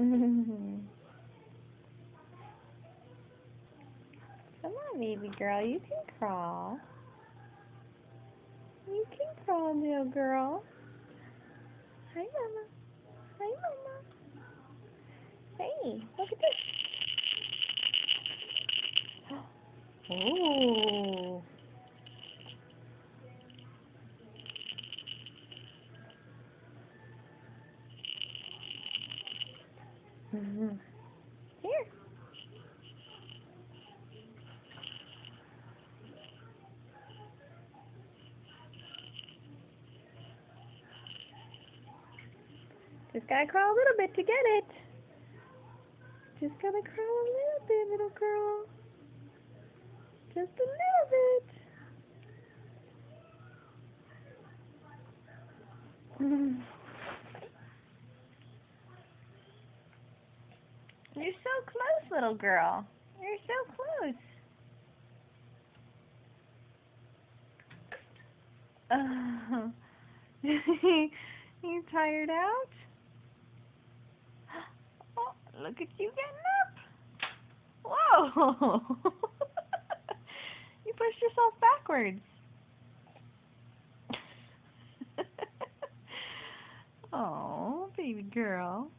Come on, baby girl, you can crawl. You can crawl, little girl. Hi, Mama. Hi, Mama. Hey, look at this. Oh. Here. Just gotta crawl a little bit to get it. Just gotta crawl a little bit, little girl. Just a little bit. You're so close, little girl. You're so close. You tired out? Oh, look at you getting up. Whoa! You pushed yourself backwards. Oh, baby girl.